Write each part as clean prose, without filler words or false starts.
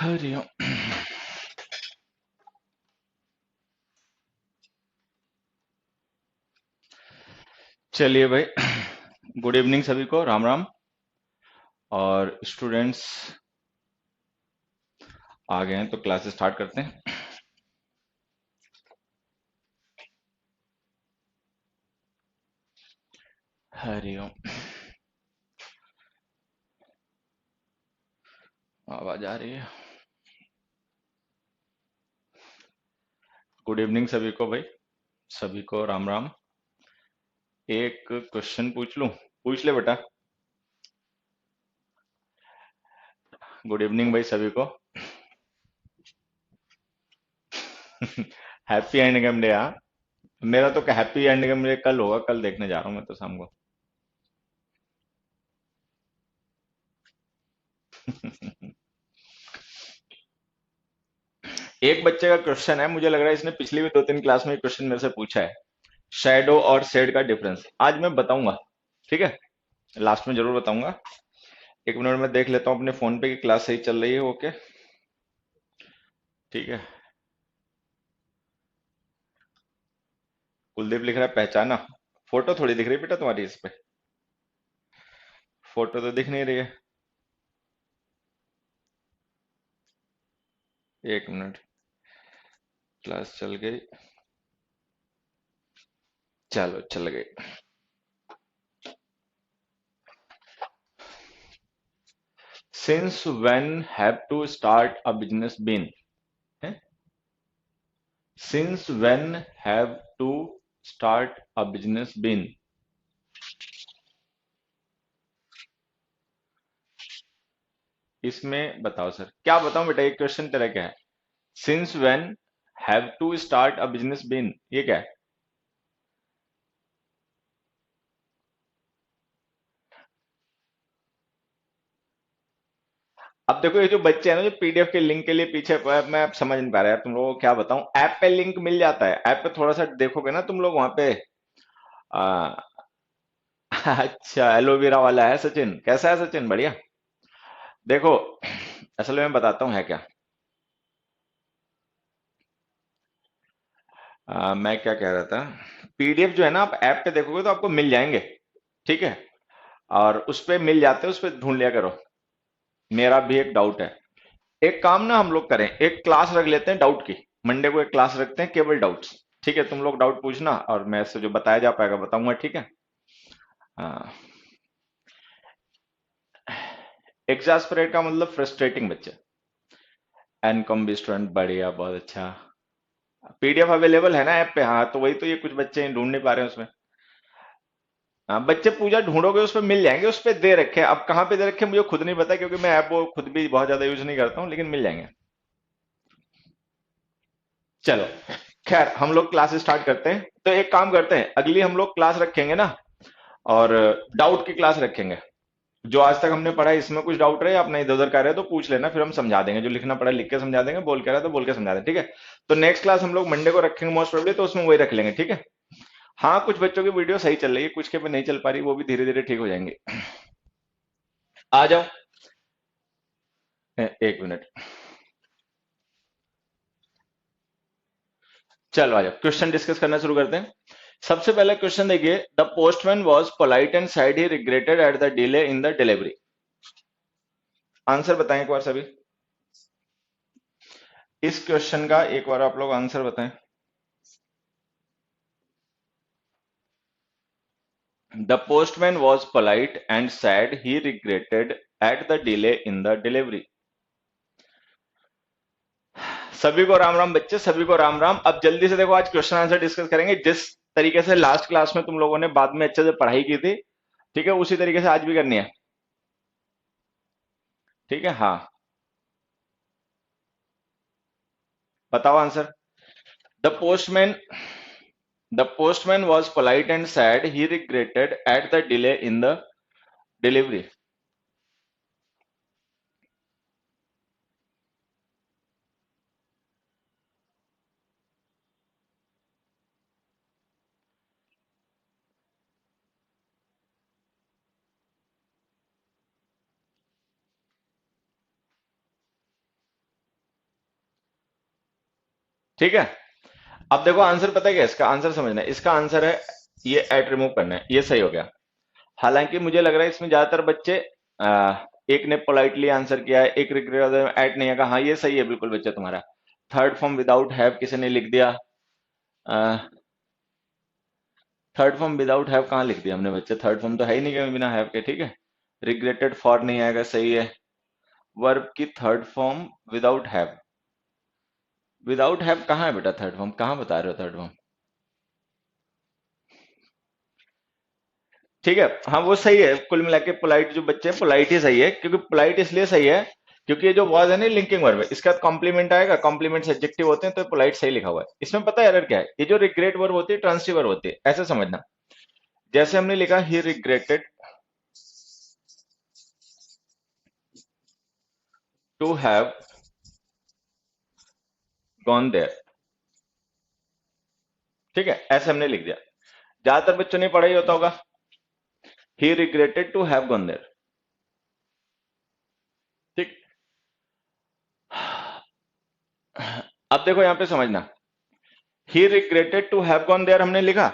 हरिओम। चलिए भाई, good evening सभी को, राम राम। और स्टूडेंट्स आ गए हैं तो क्लासेस स्टार्ट करते हैं। हरिओम। आवाज आ रही है? गुड इवनिंग सभी को भाई, सभी को राम राम। एक क्वेश्चन पूछ लूं? पूछ ले बेटा। गुड इवनिंग भाई सभी को। Happy and day. हाँ, मेरा तो हैप्पी एंड डे कल होगा, कल देखने जा रहा हूँ मैं तो शाम को। एक बच्चे का क्वेश्चन है, मुझे लग रहा है इसने पिछली भी 2-3 क्लास में क्वेश्चन मेरे से पूछा है। शैडो और शेड का डिफरेंस आज मैं बताऊंगा, ठीक है? लास्ट में जरूर बताऊंगा। 1 मिनट में देख लेता हूँ अपने फोन पे की क्लास सही चल रही है। ओके, ठीक है। कुलदीप लिख रहा है पहचाना। फोटो थोड़ी दिख रही बेटा तुम्हारी इस पे, फोटो तो दिख नहीं रही है। 1 मिनट, क्लास चल गई। चलो चल गई। Since when have to start a business been है? Since when have to start a business been. इसमें बताओ सर, क्या बताऊं बेटा? एक क्वेश्चन तेरा क्या है? Since when have to start a business been, ये क्या है? अब देखो, ये जो बच्चे हैं ना, जो पीडीएफ के लिंक के लिए पीछे मैं अब समझ नहीं पा रहा यार, तुम लोगों को क्या बताऊं। ऐप पे लिंक मिल जाता है, ऐप पे थोड़ा सा देखोगे ना तुम लोग वहां पे। आ, अच्छा, एलोवेरा वाला है सचिन? कैसा है सचिन? बढ़िया। देखो, असल में मैं बताता हूँ है क्या। मैं क्या कह रहा था, पीडीएफ जो है ना, आप ऐप पे देखोगे तो आपको मिल जाएंगे, ठीक है? और उस पे मिल जाते हैं, उस पे ढूंढ लिया करो। मेरा भी एक डाउट है। एक काम ना हम लोग करें, एक क्लास रख लेते हैं डाउट की। मंडे को एक क्लास रखते हैं केवल डाउट्स, ठीक है? तुम लोग डाउट पूछना और मैं से जो बताया जा पाएगा बताऊंगा, ठीक है? हाँ। एग्जास्परेट का मतलब फ्रस्ट्रेटिंग बच्चे। एनकॉम भी स्टूडेंट, बढ़िया, बहुत अच्छा। पीडीएफ अवेलेबल है ना ऐप पे? हाँ, तो वही तो, ये कुछ बच्चे ढूंढ नहीं पा रहे हैं उसमें। हाँ, बच्चे पूजा ढूंढोगे उस पे मिल जाएंगे, उस पे दे रखे हैं। अब कहाँ पे दे रखे हैं मुझे खुद नहीं पता, क्योंकि मैं ऐप वो खुद भी बहुत ज्यादा यूज नहीं करता हूँ, लेकिन मिल जाएंगे। चलो, खैर हम लोग क्लास स्टार्ट करते हैं। तो एक काम करते हैं, अगली हम लोग क्लास रखेंगे ना, और डाउट की क्लास रखेंगे। जो आज तक हमने पढ़ा है इसमें कुछ डाउट रहे, अपना इधर उधर का रहे तो पूछ लेना, फिर हम समझा देंगे। जो लिखना पड़ा लिख के समझा देंगे, बोल के रहा तो बोल के समझा देंगे, ठीक है? तो नेक्स्ट क्लास हम लोग मंडे को रखेंगे मोस्ट प्रोबेबली, तो उसमें वही रख लेंगे, ठीक है? हाँ, कुछ बच्चों की वीडियो सही चल रही है, कुछ के पे नहीं चल पा रही, वो भी धीरे धीरे ठीक हो जाएंगे। आ जाओ। 1 मिनट। चलो आ जाओ, क्वेश्चन डिस्कस करना शुरू करते हैं। सबसे पहले क्वेश्चन देखिए, the postman was polite and side he regretted at the delay in the delivery. Answer बताएं एक बार सभी, इस क्वेश्चन का एक बार आप लोग आंसर बताएं। The postman was polite and sad he regretted at the delay in the delivery. सभी को राम राम बच्चे, सभी को राम राम। अब जल्दी से देखो, आज क्वेश्चन आंसर डिस्कस करेंगे जिस तरीके से लास्ट क्लास में तुम लोगों ने बाद में अच्छे से पढ़ाई की थी, ठीक है? उसी तरीके से आज भी करनी है, ठीक है? हाँ, बताओ answer. The postman the postman was polite and sad. He regretted at the delay in the delivery. ठीक है। अब देखो आंसर पता है क्या है? इसका आंसर समझना है, इसका आंसर है ये एट रिमूव करना है, ये सही हो गया। हालांकि मुझे लग रहा है इसमें ज्यादातर बच्चे एक ने पोलाइटली आंसर किया है, एक रिग्रेट एट नहीं आएगा। हाँ ये सही है बिल्कुल बच्चा तुम्हारा। थर्ड फॉर्म विदाउट हैव किसी ने लिख दिया। थर्ड फॉर्म विदाउट हैव कहाँ लिख दिया हमने बच्चे? थर्ड फॉर्म तो है ही नहीं कहीं बिना हैव के, ठीक है। रिग्रेटेड फॉर नहीं आएगा, सही है। वर्ब की third form without have, without have कहाँ है बेटा? थर्ड फॉर्म कहाँ बता रहे हो थर्ड फॉर्म? ठीक है, हाँ वो सही है। कुल मिला के पोलाइट जो बच्चे हैं पोलाइट ही सही है, क्योंकि पोलाइट इसलिए सही है क्योंकि ये जो वॉज है ना लिंकिंग वर्ब है, इसका कॉम्प्लीमेंट आएगा, कॉम्प्लीमेंट एडजेक्टिव होते हैं, तो पोलाइट सही लिखा हुआ है। इसमें पता है एरर क्या है? ये जो रिग्रेट वर्ब होती है ट्रांसिटिव वर्ब होती है, ऐसे समझना। जैसे हमने लिखा he regretted to have gone there, ठीक है, ऐसे हमने लिख दिया। ज्यादातर बच्चों ने पढ़ा ही होता होगा, he regretted to have gone there, ठीक। अब देखो यहां पे समझना, he regretted to have gone there हमने लिखा,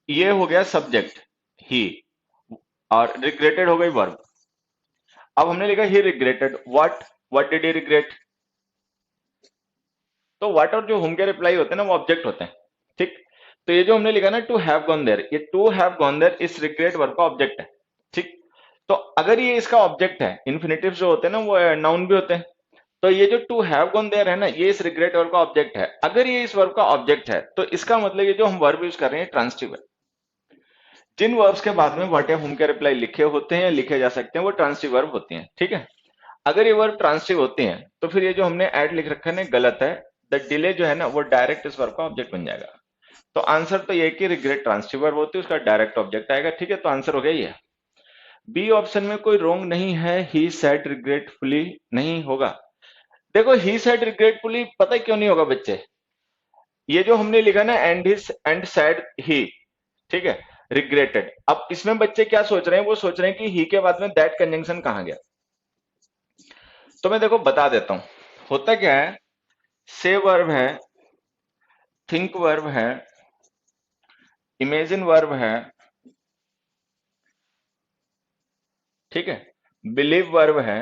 ये हो गया सब्जेक्ट ही, और रिग्रेटेड हो गई वर्ब। अब हमने लिखा he regretted what did he regret, तो व्हाट और जो होम के रिप्लाई होते हैं ना वो ऑब्जेक्ट होते हैं, ठीक। तो ये जो हमने लिखा ना टू हैव गॉन देयर, ये टू हैव गॉन देयर इस रिग्रेट वर्ब का ऑब्जेक्ट है, ठीक। तो अगर ये इसका ऑब्जेक्ट है, इन्फिनेटिव जो होते हैं ना वो नाउन भी होते हैं, तो ये जो टू हैव गॉन देयर है ना ये इस रिग्रेट वर्ब का ऑब्जेक्ट है। अगर ये इस वर्ब का ऑब्जेक्ट है तो इसका मतलब ये जो हम वर्ब यूज कर रहे हैं ट्रांसिटिव है। जिन वर्ब्स के बाद में व्हाट या होम के रिप्लाई लिखे होते हैं या लिखे जा सकते हैं वो ट्रांसिटिव वर्ब होती हैं, ठीक है। अगर ये वर्ब ट्रांसिटिव होती हैं तो फिर ये जो हमने ऐड लिख रखा है ना गलत है। द डिले जो है ना वो डायरेक्ट इस वर्ब का ऑब्जेक्ट बन जाएगा। तो आंसर तो ये है कि रिग्रेट ट्रांसिटिव वर्ब होती है, उसका डायरेक्ट ऑब्जेक्ट आएगा, ठीक है। तो आंसर हो गया ये। बी ऑप्शन में कोई रॉन्ग नहीं है, ही सेड रिग्रेटफुली नहीं होगा। देखो ही सेड रिग्रेटफुली पता है क्यों नहीं होगा बच्चे? ये जो हमने लिखा ना एंड हिज एंड सैड ही, ठीक है, रिग्रेटेड। अब इसमें बच्चे क्या सोच रहे हैं? वो सोच रहे हैं कि ही के बाद में दैट कंजंक्शन कहां गया। तो मैं देखो बता देता हूं होता क्या है। से वर्ब है, थिंक वर्ब है, इमेजिन वर्ब है, ठीक है, बिलीव वर्ब है।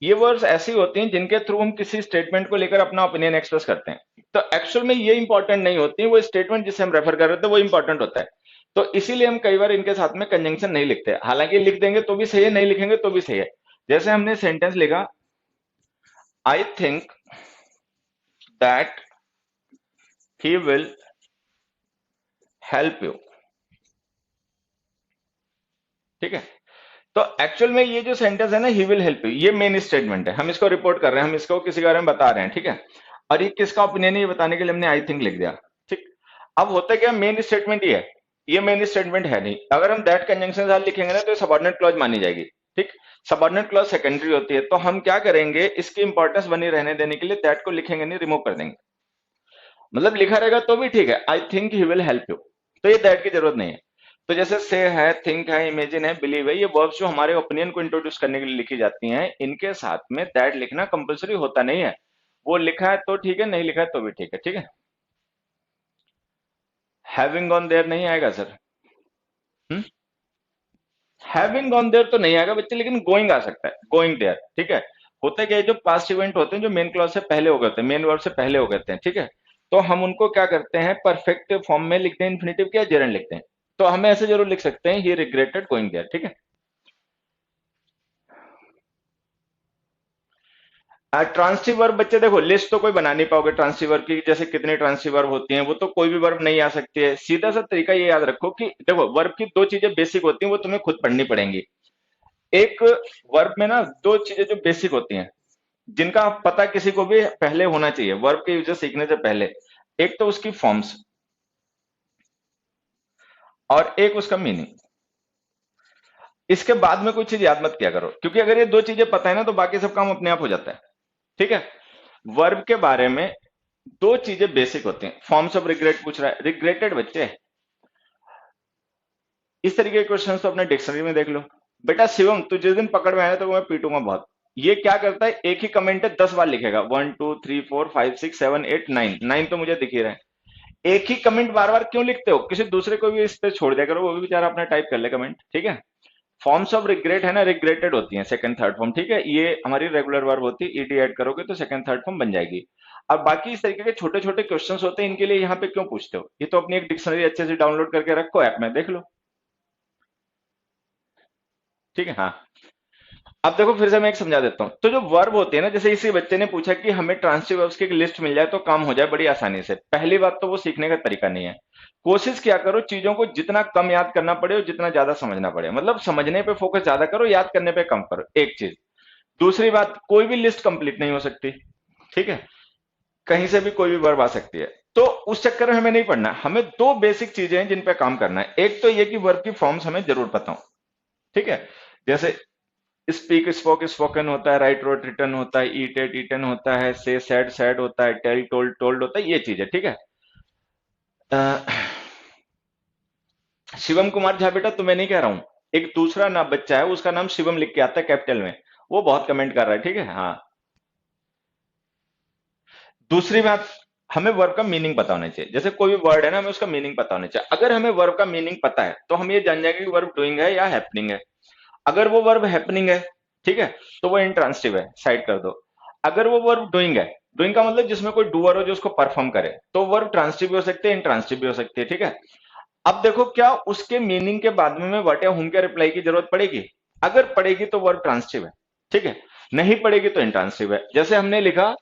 ये वर्ड्स ऐसी होती हैं जिनके थ्रू हम किसी स्टेटमेंट को लेकर अपना ओपिनियन एक्सप्रेस करते हैं। तो एक्चुअल में ये इंपॉर्टेंट नहीं होती, वो स्टेटमेंट जिसे हम रेफर कर रहे थे वो इंपॉर्टेंट होता है। तो इसीलिए हम कई बार इनके साथ में कंजंक्शन नहीं लिखते, हालांकि लिख देंगे तो भी सही है, नहीं लिखेंगे तो भी सही है। जैसे हमने सेंटेंस लिखा, I think that he will help you, ठीक है। तो एक्चुअल में ये जो सेंटेंस है ना ही विल हेल्प यू, ये मेन स्टेटमेंट है, हम इसको रिपोर्ट कर रहे हैं, हम इसको किसी के बारे में बता रहे हैं, ठीक है। और ये किसका ओपिनियन है ये बताने के लिए हमने आई थिंक लिख दिया, ठीक। अब होता क्या, मेन स्टेटमेंट ये है, ये मेन स्टेटमेंट है नहीं। अगर हम दैट कंजंक्शन साथ लिखेंगे ना तो सबऑर्डिनेट क्लॉज मानी जाएगी, ठीक। सबऑर्डिनेट क्लॉज सेकेंडरी होती है, तो हम क्या करेंगे इसकी इंपॉर्टेंस बनी रहने देने के लिए दैट को लिखेंगे नहीं, रिमूव कर देंगे। मतलब लिखा रहेगा तो भी ठीक है, I think he will help you, तो ये दैट की जरूरत नहीं है। तो जैसे से है, थिंक है, इमेजिन है, बिलीव है, ये वर्ब्स जो हमारे ओपिनियन को इंट्रोड्यूस करने के लिए लिखी जाती हैं, इनके साथ में दैट लिखना कंपलसरी होता नहीं है। वो लिखा है तो ठीक है, नहीं लिखा है तो भी ठीक है, ठीक है। हैविंग गॉन देयर नहीं आएगा सर। हैविंग गॉन देयर तो नहीं आएगा बच्चे, लेकिन गोइंग आ सकता है, गोइंग देयर, ठीक है। होता है क्या है, जो पास्ट इवेंट होते हैं जो मेन क्लॉज से पहले हो गए थे, मेन वर्ब से पहले हो गए थे, ठीक है। तो हम उनको क्या करते हैं परफेक्ट फॉर्म में लिखते हैं, इन्फिनेटिव क्या जेरंड लिखते हैं। तो हमें ऐसे जरूर लिख सकते हैं ही रिग्रेटेड गोइंग देयर, ठीक है। ट्रांसिटिव वर्ब बच्चे देखो लिस्ट तो कोई बना नहीं पाओगे ट्रांसिटिव वर्ब की, जैसे कितने ट्रांसिटिव वर्ब होती हैं, वो तो कोई भी वर्ब नहीं आ सकती है। सीधा सा तरीका ये याद रखो कि देखो वर्ब की दो चीजें बेसिक होती हैं, वो तुम्हें खुद पढ़नी पड़ेंगी। एक वर्ब में ना दो चीजें जो बेसिक होती हैं, जिनका पता किसी को भी पहले होना चाहिए वर्ब के यूजेस सीखने से पहले। एक तो उसकी फॉर्म्स और एक उसका मीनिंग। इसके बाद में कोई चीज याद मत किया करो, क्योंकि अगर ये दो चीजें पता है ना तो बाकी सब काम अपने आप हो जाता है, ठीक है। वर्ब के बारे में दो चीजें बेसिक होती हैं। फॉर्म्स ऑफ रिग्रेट पूछ रहा है, रिग्रेटेड बच्चे इस तरीके के क्वेश्चन तो अपने डिक्शनरी में देख लो। बेटा शिवम तू जिस दिन पकड़ में आया तो मैं पीटूंगा बहुत, ये क्या करता है, एक ही कमेंट है 10 बार लिखेगा, 1 2 3 4 5 6 7 8 9, 9 तो मुझे दिख ही रहा है। एक ही कमेंट बार बार क्यों लिखते हो, किसी दूसरे को भी इस पे छोड़ दिया करो, वो भी बेचारा अपना टाइप कर ले कमेंट, ठीक है। फॉर्म्स ऑफ रिग्रेट है ना, रिग्रेटेड होती है सेकंड थर्ड फॉर्म, ठीक है, ये हमारी रेगुलर वर्ब होती है, ईडी ऐड करोगे तो सेकंड थर्ड फॉर्म बन जाएगी। अब बाकी इस तरीके के छोटे छोटे क्वेश्चंस होते हैं, इनके लिए यहाँ पे क्यों पूछते हो, ये तो अपनी एक डिक्शनरी अच्छे से डाउनलोड करके रखो, ऐप में देख लो, ठीक है। हाँ, अब देखो फिर से मैं एक समझा देता हूँ। तो जो वर्ब होते हैं ना, जैसे इसी बच्चे ने पूछा कि हमें ट्रांसिटिव वर्ब्स की एक लिस्ट मिल जाए तो काम हो जाए बड़ी आसानी से, पहली बात तो वो सीखने का तरीका नहीं है। कोशिश क्या करो, चीजों को जितना कम याद करना पड़े और जितना ज्यादा समझना पड़े, मतलब समझने पे फोकस ज्यादा करो, याद करने पे कम करो, एक चीज। दूसरी बात, कोई भी लिस्ट कंप्लीट नहीं हो सकती, ठीक है, कहीं से भी कोई भी वर्ब आ सकती है। तो उस चक्कर में हमें नहीं पढ़ना, हमें दो बेसिक चीजें हैं जिन पे काम करना है। एक तो ये कि वर्ब की फॉर्म्स हमें जरूर पता हो, ठीक है, जैसे स्पीक स्पोक स्पोकन होता है, राइट रोट रिटर्न होता है, ईट एट ईटन होता है, से सैड सैड होता है, टेल टोल्ड टोल्ड होता है, ये चीज है, ठीक है। अ, शिवम कुमार झा बेटा, तुम्हें नहीं कह रहा हूं, एक दूसरा ना बच्चा है, उसका नाम शिवम लिख के आता है कैपिटल में, वो बहुत कमेंट कर रहा है, ठीक है। हाँ, दूसरी बात, हमें वर्ब का मीनिंग पता होना चाहिए, जैसे कोई भी वर्ड है ना, हमें उसका मीनिंग पता होना चाहिए। अगर हमें वर्ब का मीनिंग पता है तो हम ये जान जाएंगे कि वर्ब डूइंग है या हैपनिंग है। अगर वो वर्ब हैपनिंग है, ठीक है, तो वो इंट्रांसिटिव है, साइड कर दो। अगर वो वर्ब डूइंग है, डूइंग का मतलब जिसमें कोई डूअर हो जो उसको परफॉर्म करे, तो वर्ब ट्रांसिटिव भी हो सकते हैं, इंट्रांसिटिव भी हो सकती है, ठीक है। अब देखो, क्या उसके मीनिंग के बाद में व्हाट या हुम के रिप्लाई की जरूरत पड़ेगी? अगर पड़ेगी तो वर्ब ट्रांसिटिव है, ठीक है, नहीं पड़ेगी तो इंट्रांसिटिव है। जैसे हमने लिखा,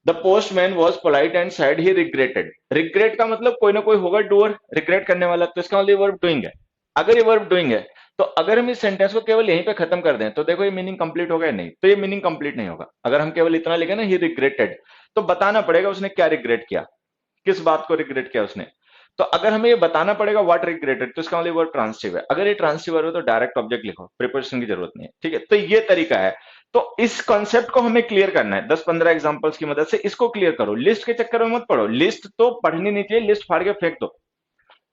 the postman was polite and sad he regretted, regret का मतलब कोई ना कोई होगा डूअर, रिग्रेट करने वाला, तो इसका मतलब वर्ब डूइंग है। अगर ये वर्ब डूइंग है, तो अगर हम इस सेंटेंस को केवल यहीं पे खत्म कर दें तो देखो ये मीनिंग कंप्लीट होगा या नहीं, तो ये मीनिंग कंप्लीट नहीं होगा। अगर हम केवल इतना लिखे ना, ही रिग्रेटेड, तो बताना पड़ेगा उसने क्या रिग्रेट किया, किस बात को रिग्रेट किया उसने। तो अगर हमें ये बताना पड़ेगा व्हाट रिग्रेटेड, तो इसका मतलब वर्ब ट्रांसिटिव है। अगर ये ट्रांसिटिव वर्ब है तो डायरेक्ट ऑब्जेक्ट लिखो, प्रीपोजिशन की जरूरत नहीं है, ठीक है। तो ये तरीका है। तो इस कॉन्सेप्ट को हमें क्लियर करना है 10-15 एग्जांपल्स की मदद से, इसको क्लियर करो, लिस्ट के चक्कर में मत पढ़ो, लिस्ट तो पढ़नी नहीं चाहिए, लिस्ट फाड़ के फेंक दो,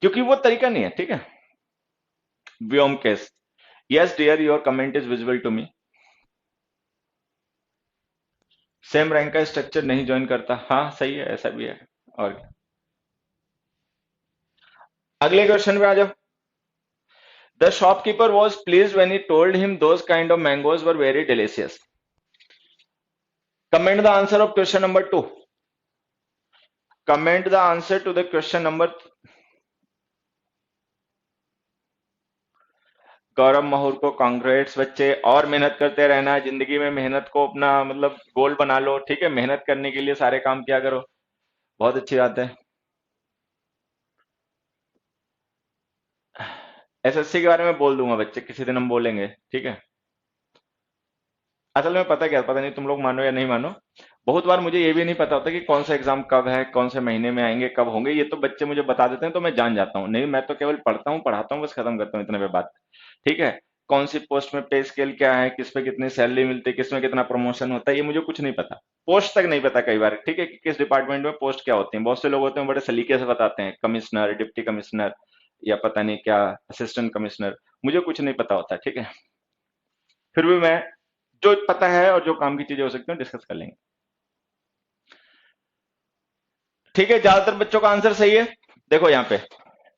क्योंकि वो तरीका नहीं है, ठीक है। Vyomkesh, yes dear, your comment is visible to me. Same rank का स्ट्रक्चर नहीं ज्वाइन करता, हाँ सही है, ऐसा भी है। और क्या? अगले क्वेश्चन पे आ जाओ। The shopkeeper was please when he told him those kind of mangoes were very delicious. Comment the answer of question number 2. Comment the answer to the question number। गौरव महूर को कांग्रेट्स बच्चे, और मेहनत करते रहना, जिंदगी में मेहनत को अपना मतलब गोल बना लो, ठीक है, मेहनत करने के लिए सारे काम किया करो, बहुत अच्छी बात है। एसएससी के बारे में बोल दूंगा बच्चे, किसी दिन हम बोलेंगे, ठीक है। असल में पता क्या, पता नहीं तुम लोग मानो या नहीं मानो, बहुत बार मुझे ये भी नहीं पता होता कि कौन सा एग्जाम कब है, कौन से महीने में आएंगे, कब होंगे, ये तो बच्चे मुझे बता देते हैं तो मैं जान जाता हूँ, नहीं मैं तो केवल पढ़ता हूँ पढ़ाता हूँ बस, खत्म करता हूँ इतने पे बात, ठीक है। कौन सी पोस्ट में पे स्केल क्या है, किस पे कितनी सैलरी मिलती है, किस में कितना प्रमोशन होता है, ये मुझे कुछ नहीं पता, पोस्ट तक नहीं पता कई बार, ठीक है, कि किस डिपार्टमेंट में पोस्ट क्या होती है। बहुत से लोग होते हैं बड़े सलीके से बताते हैं, कमिश्नर, डिप्टी कमिश्नर, या पता नहीं क्या, असिस्टेंट कमिश्नर, मुझे कुछ नहीं पता होता, ठीक है। फिर भी मैं जो पता है और जो काम की चीजें हो सकती हैं डिस्कस कर लेंगे, ठीक है। ज्यादातर बच्चों का आंसर सही है। देखो यहाँ पे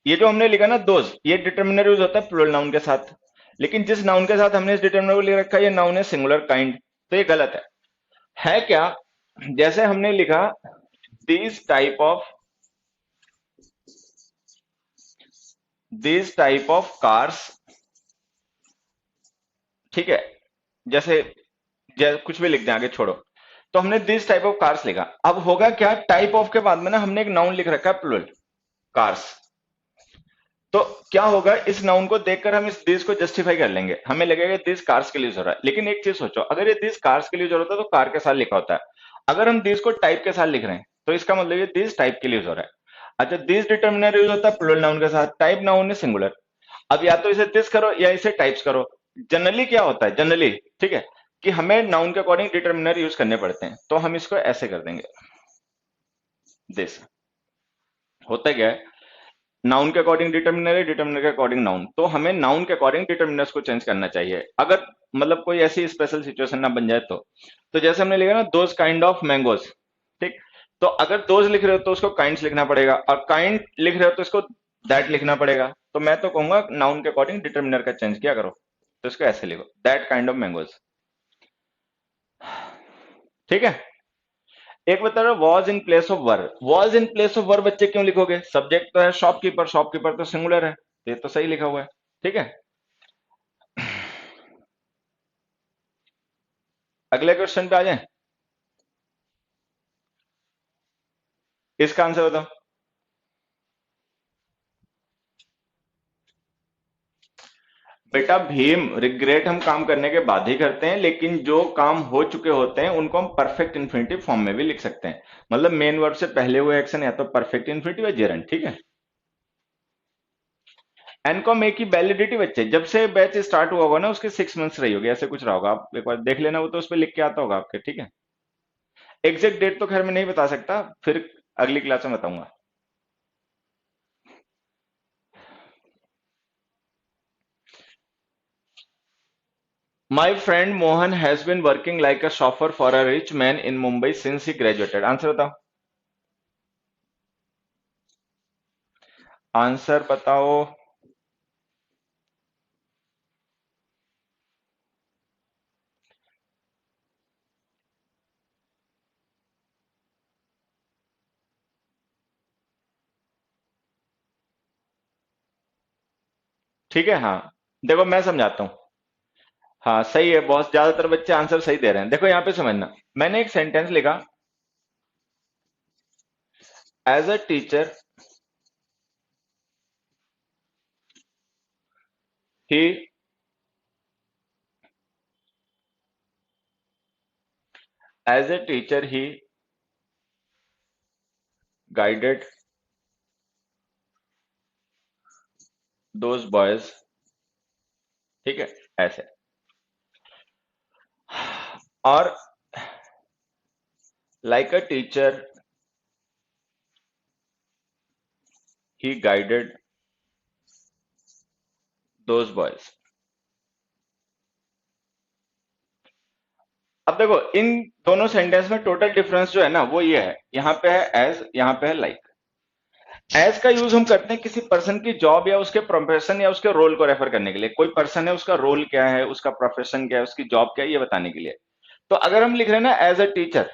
ये जो हमने लिखा ना दोज, ये डिटर्मिनर यूज होता है प्लूरल नाउन के साथ, लेकिन जिस नाउन के साथ हमने इस डिटर्मिनर को लिख रखा है ये नाउन है सिंगुलर काइंड, तो ये गलत है क्या? जैसे हमने लिखा this type of, this type of cars, ठीक है, जैसे कुछ भी लिख दें आगे, छोड़ो। तो हमने दिस टाइप ऑफ कार्स लिखा, अब होगा क्या, टाइप ऑफ के बाद में ना हमने एक नाउन लिख रखा है प्लूरल, कार्स। तो क्या होगा, इस नाउन को देखकर हम इस दिस को जस्टिफाई कर लेंगे, हमें लगेगा दिस कार्स के लिए यूज हो रहा है। लेकिन एक चीज सोचो, अगर ये दिस कार्स के लिए यूज हो रहा था तो कार के साथ लिखा होता है, अगर हम दिस को टाइप के साथ लिख रहे हैं तो इसका मतलब ये दिस टाइप के लिए यूज हो रहा है। अच्छा, दिस डिटर्मिनर यूज होता है प्लूरल नाउन के साथ, टाइप नाउन है सिंगुलर। अब या तो इसे दिस करो या इसे टाइप्स करो। जनरली क्या होता है, जनरली, ठीक है, कि हमें नाउन के अकॉर्डिंग डिटर्मिनर यूज करने पड़ते हैं, तो हम इसको ऐसे कर देंगे, दिस। होता क्या है, नाउन के अकॉर्डिंग डिटर्मिनर है, डिटर्मिनर के अकॉर्डिंग नाउन, तो हमें नाउन के अकॉर्डिंग डिटर्मिनर्स को चेंज करना चाहिए, अगर मतलब कोई ऐसी स्पेशल सिचुएशन ना बन जाए तो जैसे हमने लिखा ना दोज काइंड ऑफ मैंगोज, ठीक, तो अगर दोज लिख रहे हो तो उसको काइंड्स लिखना पड़ेगा, और काइंड लिख रहे हो तो इसको दैट लिखना पड़ेगा। तो मैं तो कहूंगा नाउन के अकॉर्डिंग डिटर्मिनर का चेंज किया करो, तो इसको ऐसे लिखो दैट काइंड ऑफ मैंगोज। ठीक है। एक बता रहा was in place of were, was in place of were बच्चे क्यों लिखोगे, सब्जेक्ट तो है शॉपकीपर, शॉपकीपर तो सिंगुलर है, तो ये तो सही लिखा हुआ है। ठीक है। अगले क्वेश्चन पे आ जाए, इसका आंसर बताओ। बेटा भीम, रिग्रेट हम काम करने के बाद ही करते हैं, लेकिन जो काम हो चुके होते हैं उनको हम परफेक्ट इन्फिनिटिव फॉर्म में भी लिख सकते हैं, मतलब मेन वर्ब से पहले हुए एक्शन या तो परफेक्ट इन्फिनिटिव या जेरंड। ठीक है। एनकॉम ए की वैलिडिटी बच्चे जब से बैच स्टार्ट हुआ होगा ना उसके 6 मंथ्स रही होगी, ऐसे कुछ रहा होगा, आप एक बार देख लेना, वो तो उस पर लिख के आता होगा आपके। ठीक है। एग्जैक्ट डेट तो खैर मैं नहीं बता सकता, फिर अगली क्लास में बताऊंगा। माई friend Mohan has been working like a chauffeur for a rich man in Mumbai since he graduated. Answer बताओ, आंसर बताओ। ठीक है। हाँ, देखो मैं समझाता हूँ। हाँ सही है, बहुत ज्यादातर बच्चे आंसर सही दे रहे हैं। देखो यहाँ पे समझना, मैंने एक सेंटेंस लिखा, as a teacher he, as a teacher he guided those boys. ठीक है, ऐसे। और like a teacher he guided those boys. अब देखो इन दोनों सेंटेंस में टोटल डिफरेंस जो है ना वो ये है, यहाँ पे है एज, यहाँ पे है लाइक। एज का यूज हम करते हैं किसी पर्सन की जॉब या उसके प्रोफेशन या उसके रोल को रेफर करने के लिए, कोई पर्सन है उसका रोल क्या है, उसका प्रोफेशन क्या है, उसकी जॉब क्या है, ये बताने के लिए। तो अगर हम लिख रहे हैं ना as a teacher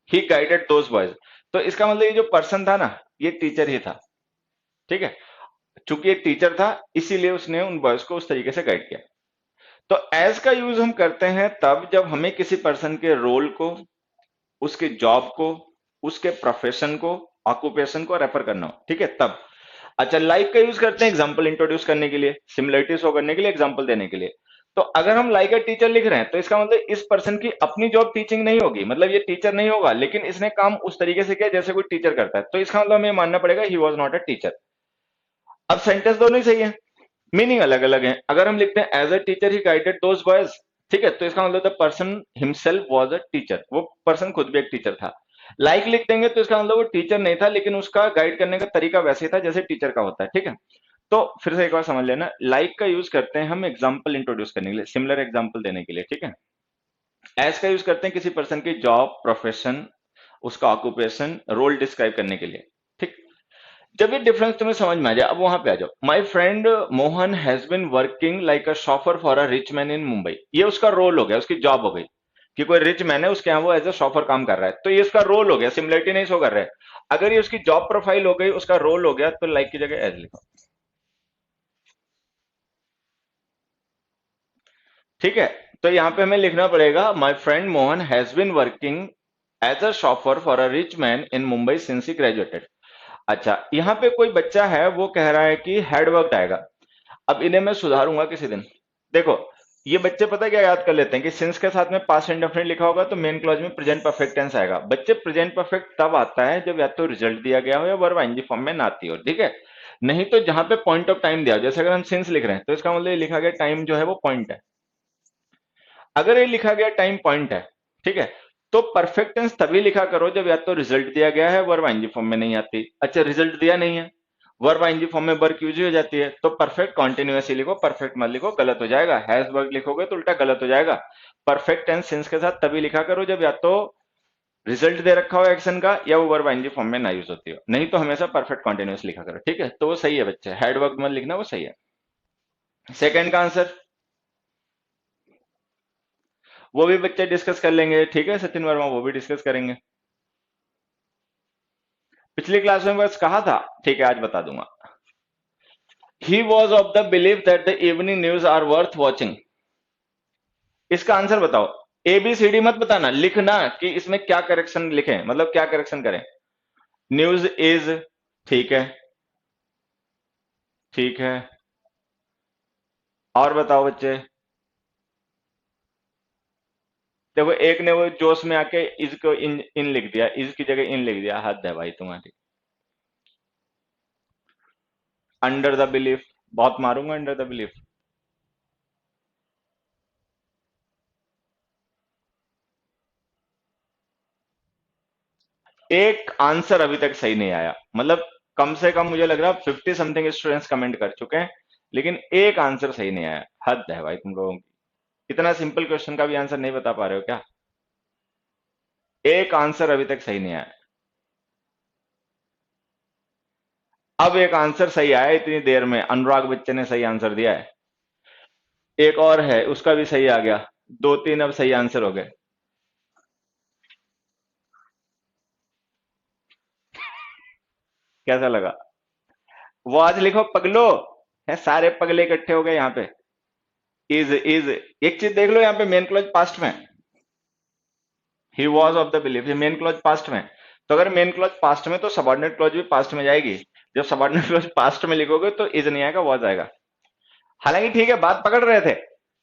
he guided those boys, तो इसका मतलब ये जो पर्सन था ना ये टीचर ही था। ठीक है। चूंकि एक टीचर था इसीलिए उसने उन बॉयज को उस तरीके से गाइड किया। तो एज का यूज हम करते हैं तब जब हमें किसी पर्सन के रोल को, उसके जॉब को, उसके प्रोफेशन को, ऑक्यूपेशन को रेफर करना हो। ठीक है, तब। अच्छा, लाइक का यूज करते हैं एग्जांपल इंट्रोड्यूस करने के लिए, सिमिलरिटी शो करने के लिए, एग्जांपल देने के लिए। तो अगर हम लाइक अ टीचर लिख रहे हैं तो इसका मतलब इस पर्सन की अपनी जॉब टीचिंग नहीं होगी, मतलब ये टीचर नहीं होगा, लेकिन इसने काम उस तरीके से किया जैसे कोई टीचर करता है, तो इसका मतलब हमें मानना पड़ेगा he was not a teacher. अब सेंटेंस दोनों ही सही है, मीनिंग अलग अलग है। अगर हम लिखते हैं as a teacher he guided those boys, ठीक है, तो इसका मतलब the person himself was a teacher, वो पर्सन खुद भी एक टीचर था। लाइक लिख देंगे तो इसका मतलब वो टीचर नहीं था, लेकिन उसका गाइड करने का तरीका वैसे ही था जैसे टीचर का होता है। ठीक है। तो फिर से एक बार समझ लेना, लाइक का यूज करते हैं हम एग्जाम्पल इंट्रोड्यूस करने के लिए, सिमिलर एग्जाम्पल देने के लिए। ठीक है। एज का यूज करते हैं किसी पर्सन की जॉब, प्रोफेशन, उसका ऑक्यूपेशन, रोल डिस्क्राइब करने के लिए। ठीक। जब ये डिफरेंस तुम्हें समझ में आ जाए, अब वहां पे आ जाओ। माई friend Mohan has been working like a chauffeur for a rich man in Mumbai, ये उसका रोल हो गया, उसकी जॉब हो गई, कि कोई रिच मैन है उसके यहाँ वो एज अ शॉफर काम कर रहा है, तो ये उसका रोल हो गया, सिमिलरिटी नहीं शो कर रहा है। अगर ये उसकी जॉब प्रोफाइल हो गई, उसका रोल हो गया, तो लाइक की जगह एज लिखो। ठीक है। तो यहाँ पे हमें लिखना पड़ेगा my friend Mohan has been working as a chauffeur for a rich man in Mumbai since he graduated. अच्छा, यहाँ पे कोई बच्चा है वो कह रहा है कि हैड वर्क आएगा, अब इन्हें मैं सुधारूंगा किसी दिन। देखो, ये बच्चे पता क्या याद कर लेते हैं कि सिंस के साथ में पास्ट इंडेफिनिट लिखा होगा तो मेन क्लॉज में प्रेजेंट परफेक्ट टेंस आएगा। बच्चे प्रेजेंट परफेक्ट तब आता है जब या तो रिजल्ट दिया गया हो या वर्ब आईएनजी फॉर्म में ना आती हो। ठीक है। नहीं तो जहां पे पॉइंट ऑफ टाइम दिया हो, जैसे अगर हम सिंस लिख रहे हैं तो इसका मतलब ये लिखा गया टाइम जो है वो पॉइंट है। अगर ये लिखा गया टाइम पॉइंट है, ठीक है, तो परफेक्ट टेंस तभी लिखा करो जब या तो रिजल्ट दिया गया है वर्ब आईएनजी फॉर्म में नहीं आती। अच्छा, रिजल्ट दिया नहीं है, वर्ब आईएनजी फॉर्म में वर्क यूज हो जाती है, तो परफेक्ट कॉन्टिन्यूअसली लिखो, परफेक्ट मत लिखो, गलत हो जाएगा। हैज वर्क लिखोगे तो उल्टा गलत हो जाएगा। परफेक्ट टेंस सिंस के साथ तभी लिखा करो जब या तो रिजल्ट दे रखा हो एक्शन का, या वो वर्ब आईएनजी फॉर्म में ना यूज होती हो, नहीं तो हमेशा परफेक्ट कॉन्टिन्यूअस लिखा करो, ठीक है। तो वो सही है बच्चे, हैड वर्क मत लिखना, वो सही है। सेकंड का आंसर वो भी बच्चे डिस्कस कर लेंगे, ठीक है सचिन वर्मा, वो भी डिस्कस करेंगे। पिछली क्लास में बस कहा था, ठीक है आज बता दूंगा। He was of the believe that the evening news are worth watching. इसका आंसर बताओ। एबीसीडी मत बताना, लिखना कि इसमें क्या करेक्शन लिखें, मतलब क्या करेक्शन करें। न्यूज इज, ठीक है, ठीक है। और बताओ बच्चे। देखो एक ने वो जोश में आके इज को इन इन लिख दिया, इज की जगह इन लिख दिया, हद है भाई तुम्हारी। अंडर द बिलीफ, बहुत मारूंगा अंडर द बिलीफ। एक आंसर अभी तक सही नहीं आया, मतलब कम से कम मुझे लग रहा है 50 समथिंग स्टूडेंट्स कमेंट कर चुके हैं, लेकिन एक आंसर सही नहीं आया। हद है भाई तुम लोगों की, इतना सिंपल क्वेश्चन का भी आंसर नहीं बता पा रहे हो क्या। एक आंसर अभी तक सही नहीं आया। अब एक आंसर सही आया इतनी देर में, अनुराग बच्चे ने सही आंसर दिया है। एक और है, उसका भी सही आ गया। दो तीन अब सही आंसर हो गए। कैसा लगा। वो आज लिखो पगलो, है सारे पगले इकट्ठे हो गए यहाँ पे। इज एक चीज देख लो यहाँ पे, मेन क्लॉज पास्ट में। ही वॉज ऑफ द बिलीफ, ये मेन क्लॉज पास्ट में। तो अगर मेन क्लॉज पास्ट में तो सबॉर्डिनेट क्लॉज भी पास्ट में जाएगी। जब सबॉर्डिनेट क्लॉज पास्ट में लिखोगे तो इज नहीं आएगा, वॉज आएगा। हालांकि ठीक है, बात पकड़ रहे थे,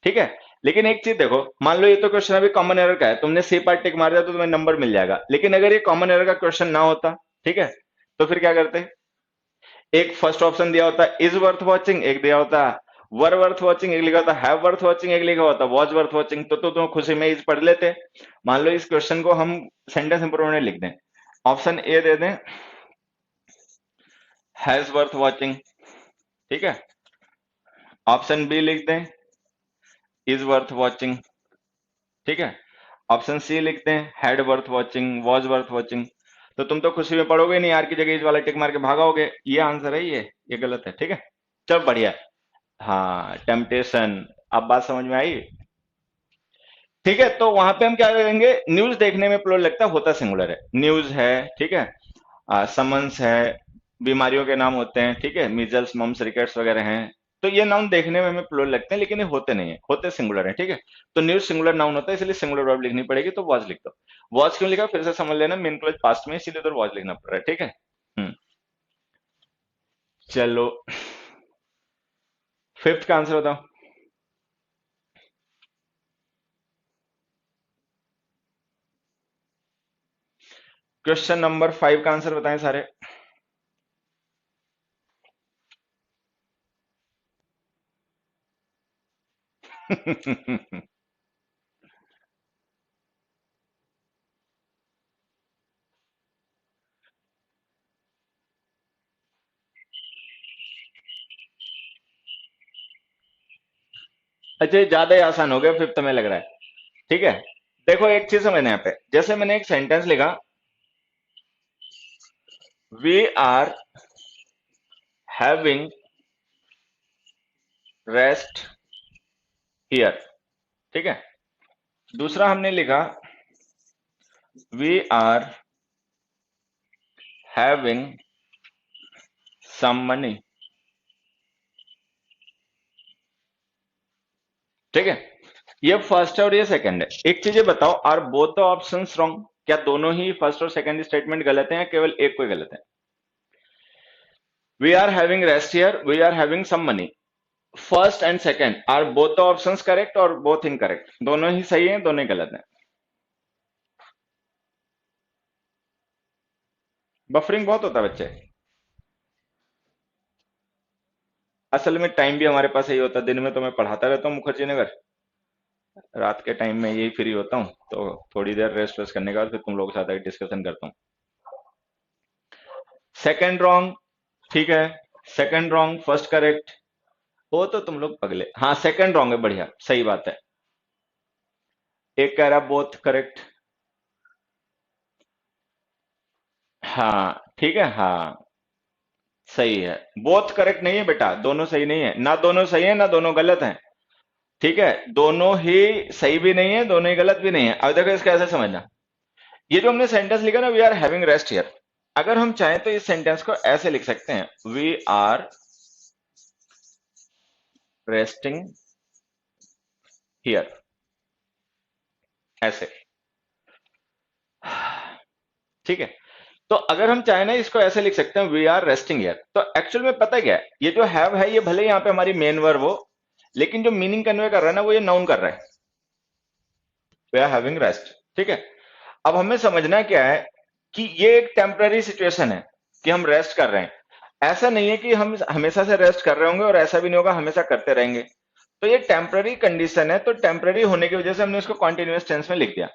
ठीक है। लेकिन एक चीज देखो, मान लो ये तो क्वेश्चन अभी कॉमन एरर का है, तुमने सी पार्ट टिक मार दिया तो तुम्हें नंबर मिल जाएगा, लेकिन अगर ये कॉमन एरर का क्वेश्चन ना होता, ठीक है, तो फिर क्या करते। एक फर्स्ट ऑप्शन दिया होता इज वर्थ वॉचिंग, एक दिया होता वर वर्थ वॉचिंग, एक लिखा होता हैव वर्थ वॉचिंग, एक लिखा होता वॉज वर्थ वॉचिंग, तो तुम खुशी में इज पढ़ लेते। मान लो इस क्वेश्चन को हम सेंटेंस इंप्रूवमेंट लिख दें, ऑप्शन ए दे दें हैज वर्थ वॉचिंग, ठीक है। ऑप्शन बी लिख दें इज वर्थ वॉचिंग, ठीक है। ऑप्शन सी लिख दें had worth watching, was worth watching. तो तुम तो खुशी में पढ़ोगे नहीं, यार की जगह इस वाला टिक मार के भागोगे, ये आंसर है, ये गलत है, ठीक है। चल बढ़िया। हाँ टेम्पटेशन, अब बात समझ में आई। ठीक है, तो वहां पे हम क्या करेंगे, न्यूज देखने में प्लूरल लगता है, होता सिंगुलर है, न्यूज है, ठीक है। समन्स है, बीमारियों के नाम होते हैं, ठीक है, मीजल्स मम्स रिकेट्स वगैरह हैं। तो ये नाउन देखने में हमें प्लूरल लगते हैं, लेकिन ये होते नहीं है, होते सिंगुलर है, ठीक है। तो न्यूज सिंगुलर नाउन होता है, इसलिए सिंगुलर वर्ब लिखनी पड़ेगी, तो वॉज लिख दो। वॉज क्यों लिखा फिर से समझ लेना, मेन क्लोज पास्ट में, इसीलिए तो वॉज लिखना पड़ रहा है, ठीक है। हम्म। चलो फिफ्थ का आंसर बताओ। क्वेश्चन नंबर 5 का आंसर बताएं सारे। अच्छा ये ज्यादा ही आसान हो गया फिफ्थ में लग रहा है, ठीक है। देखो एक चीज समझना यहाँ पे, जैसे मैंने एक सेंटेंस लिखा, we are having rest here, ठीक है। दूसरा हमने लिखा we are having some money, ठीक है। ये फर्स्ट है और ये सेकंड है। एक चीज ये बताओ, are both the options wrong, क्या दोनों ही फर्स्ट और सेकंड स्टेटमेंट गलत हैं या केवल एक कोई गलत है। We are having rest here, we are having some money, first and second are both the options correct और बोथ इनकरेक्ट, दोनों ही सही हैं, दोनों ही गलत हैं। बफरिंग बहुत होता है बच्चे, असल में टाइम भी हमारे पास यही होता है, दिन में तो मैं पढ़ाता रहता हूँ मुखर्जी नगर, रात के टाइम में यही फ्री होता हूँ, तो थोड़ी देर रेस्ट वेस्ट करने के बाद फिर तुम लोगों के साथ डिस्कशन करता हूँ। सेकंड रॉन्ग, ठीक है। Second wrong, first correct. वो तो तुम लोग पगले, हाँ सेकंड रॉन्ग है, बढ़िया सही बात है। एक कह रहा बोथ करेक्ट। हाँ ठीक है, हाँ सही है। बोथ करेक्ट नहीं है बेटा, दोनों सही नहीं है, ना दोनों सही है ना दोनों गलत हैं। ठीक है, दोनों ही सही भी नहीं है, दोनों ही गलत भी नहीं है। अब देखो इसका ऐसे समझना, ये जो हमने सेंटेंस लिखा ना, we are having rest here, अगर हम चाहें तो इस सेंटेंस को ऐसे लिख सकते हैं, वी आर रेस्टिंग हियर, ऐसे। ठीक है, तो अगर हम चाहे ना इसको ऐसे लिख सकते हैं, वी आर रेस्टिंग हियर। तो एक्चुअल में पता क्या है, ये जो हैव है ये भले यहाँ पे हमारी मेन वर्ब हो, लेकिन जो मीनिंग कन्वे कर रहा है ना वो ये नाउन कर रहा है, वी आर हैविंग रेस्ट। ठीक है, अब हमें समझना क्या है कि ये एक टेम्पररी सिचुएशन है कि हम रेस्ट कर रहे हैं। ऐसा नहीं है कि हम हमेशा से रेस्ट कर रहे होंगे, और ऐसा भी नहीं होगा हमेशा करते रहेंगे। तो ये टेम्पररी कंडीशन है, तो टेम्पररी होने की वजह से हमने इसको कॉन्टिन्यूअस टेंस में लिख दिया।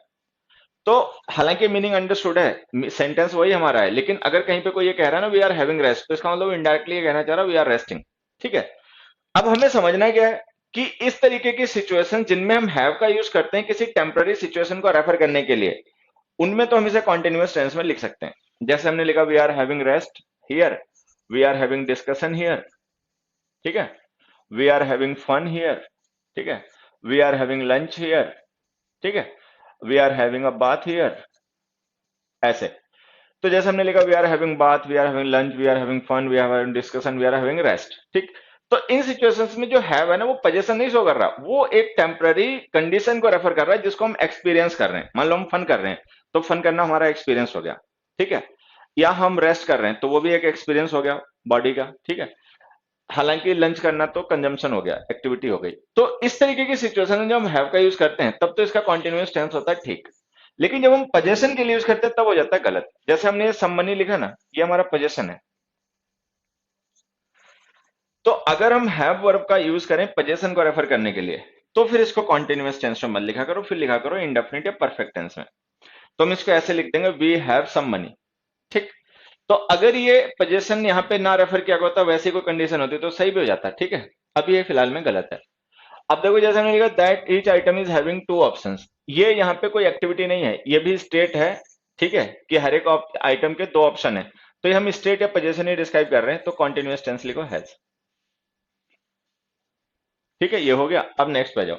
तो हालांकि मीनिंग अंडरस्टूड है, सेंटेंस वही हमारा है, लेकिन अगर कहीं पे कोई ये कह रहा है ना वी आर हैविंग रेस्ट, तो इसका मतलब इनडायरेक्टली ये कहना चाह रहा है वी आर रेस्टिंग। ठीक है, अब हमें समझना क्या है कि इस तरीके की सिचुएशन जिनमें हम हैव का यूज करते हैं किसी टेम्पररी सिचुएशन को रेफर करने के लिए, उनमें तो हम इसे कॉन्टिन्यूअस टेंस में लिख सकते हैं। जैसे हमने लिखा we are having rest here, we are having discussion here. ठीक है, we are having fun here. ठीक है, we are having lunch here. ठीक है, we are having a bath here, ऐसे। तो जैसे हमने लिखा we are having bath, we are having lunch, we are having fun, we are having discussion, we are having rest. ठीक, तो इन situations में जो हैव है ना वो पोजीशन नहीं शो कर रहा, वो एक टेम्पररी कंडीशन को रेफर कर रहा है जिसको हम एक्सपीरियंस कर रहे हैं। मान लो हम फन कर रहे हैं, तो फन करना हमारा एक्सपीरियंस हो गया। ठीक है, या हम रेस्ट कर रहे हैं तो वो भी एक एक्सपीरियंस हो गया बॉडी का। ठीक है, हालांकि लंच करना तो कंजम्पशन हो गया, एक्टिविटी हो गई। तो इस तरीके की सिचुएशन में जब हम हैव का यूज करते हैं तब तो इसका कॉन्टिन्यूअस टेंस होता है, ठीक। लेकिन जब हम पोजेशन के लिए यूज करते हैं तब हो जाता है गलत। जैसे हमने ये सम मनी लिखा ना, ये हमारा पोजेशन है। तो अगर हम हैव वर्ब का यूज करें पोजेशन को रेफर करने के लिए, तो फिर इसको कॉन्टिन्यूअस टेंस में मत लिखा करो, फिर लिखा करो इंडेफिनिट या परफेक्ट टेंस में। तो हम इसको ऐसे लिख देंगे, वी हैव सम मनी। ठीक, तो अगर ये पोजेशन यहाँ पे ना रेफर किया होता, वैसी कोई कंडीशन होती तो सही भी हो जाता। ठीक है, अब ये फिलहाल में गलत है। अब देखो जैसे हमने लिखा that each item is having two options, ये यहाँ पे कोई एक्टिविटी नहीं है, ये भी स्टेट है। ठीक है, कि हर एक आइटम के दो ऑप्शन है, तो ये हम स्टेट या पोजीशन ही डिस्क्राइब कर रहे हैं, तो कॉन्टिन्यूअस टेंस लिखो हैज। ठीक है, ये हो गया। अब नेक्स्ट पे जाओ।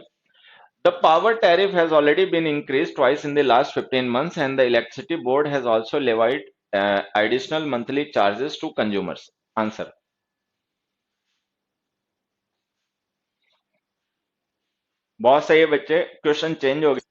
The power tariff has already been increase twice in the last 15 months and the electricity board has also levied additional monthly charges to consumers. Answer. बहुत सही है बच्चे, क्वेश्चन चेंज हो गया।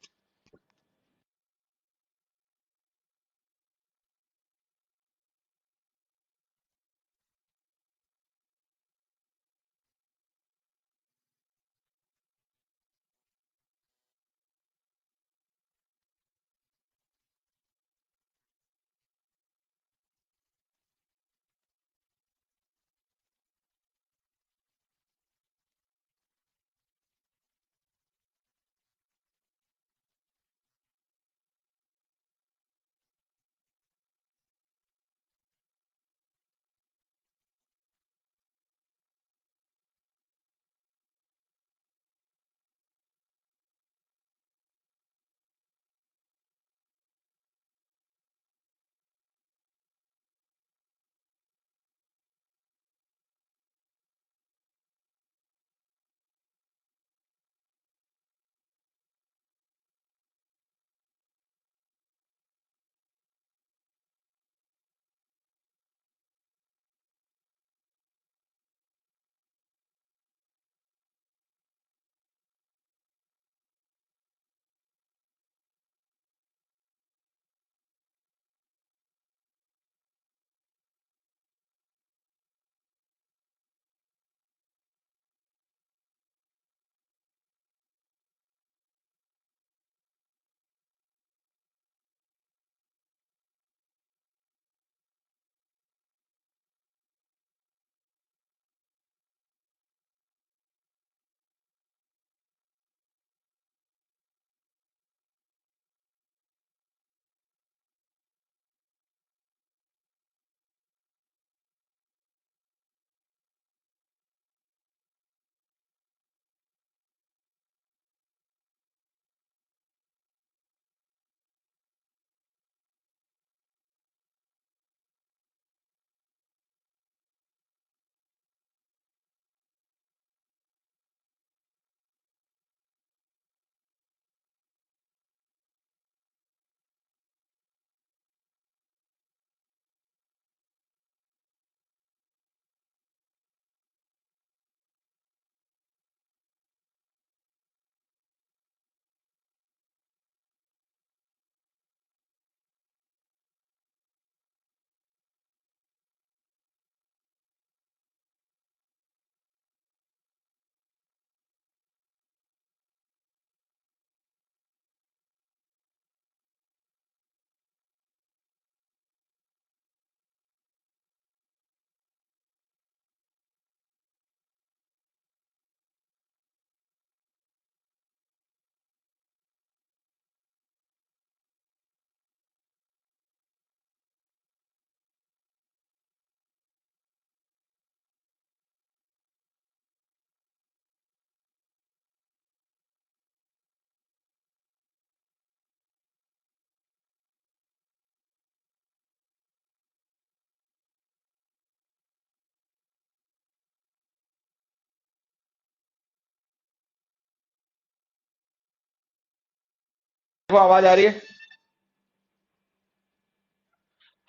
वो आवाज आ रही है?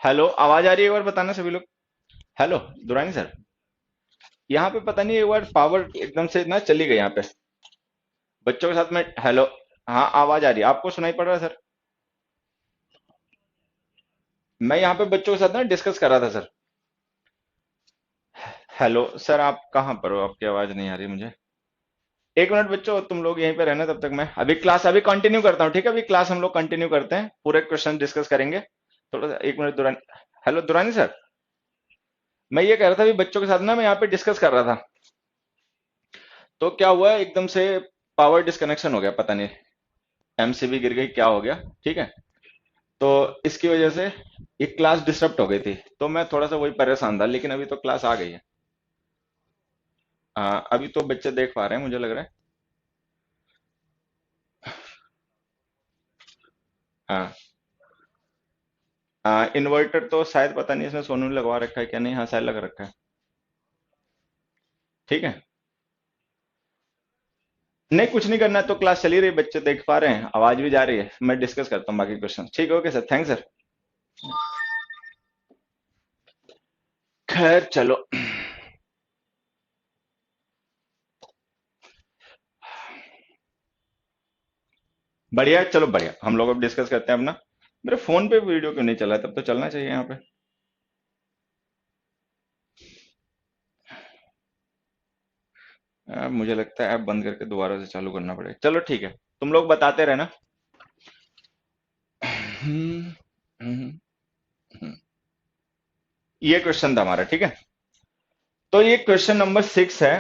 हेलो, आवाज आ रही है? एक बार बताना सभी लोग। Hello, Durrani sir. यहाँ पे पता नहीं एक बार पावर एकदम से ना चली गई यहाँ पे। बच्चों के साथ में हेलो। हाँ, आवाज आ रही है, आपको सुनाई पड़ रहा है सर? मैं यहाँ पे बच्चों के साथ ना डिस्कस कर रहा था सर। हेलो सर, आप कहाँ पर हो? आपकी आवाज नहीं आ रही मुझे। एक मिनट बच्चों, तुम लोग यहीं पे रहना, तब तक मैं अभी क्लास अभी कंटिन्यू करता हूँ, ठीक है? अभी क्लास हम लोग कंटिन्यू करते हैं, पूरे क्वेश्चन डिस्कस करेंगे। थोड़ा सा एक minute Durrani. Hello Durrani sir, मैं ये कह रहा था अभी बच्चों के साथ ना मैं यहाँ पे डिस्कस कर रहा था। तो क्या हुआ, एकदम से पावर डिस्कनेक्शन हो गया, पता नहीं एमसीबी गिर गई, क्या हो गया, ठीक है? तो इसकी वजह से एक क्लास डिस्टर्ब हो गई थी, तो मैं थोड़ा सा वही परेशान था, लेकिन अभी तो क्लास आ गई है। अभी तो बच्चे देख पा रहे हैं, मुझे लग रहा है। हाँ। इन्वर्टर तो शायद पता नहीं इसमें सोनू ने लगवा रखा है क्या, नहीं, हाँ शायद लग रखा है। ठीक है। नहीं, कुछ नहीं करना है, तो क्लास चली रही, बच्चे देख पा रहे हैं, आवाज भी जा रही है, मैं डिस्कस करता हूँ बाकी क्वेश्चन, ठीक है? Okay sir, thanks sir. खैर चलो। बढ़िया है, चलो बढ़िया, हम लोग अब डिस्कस करते हैं अपना। मेरे फोन पे वीडियो क्यों नहीं चला है? तब तो चलना चाहिए यहाँ पे। मुझे लगता है ऐप बंद करके दोबारा से चालू करना पड़ेगा, चलो ठीक है, तुम लोग बताते रहना। हम्म, हम्म, हम्म। ये क्वेश्चन था हमारा, ठीक है? तो ये क्वेश्चन नंबर 6 है।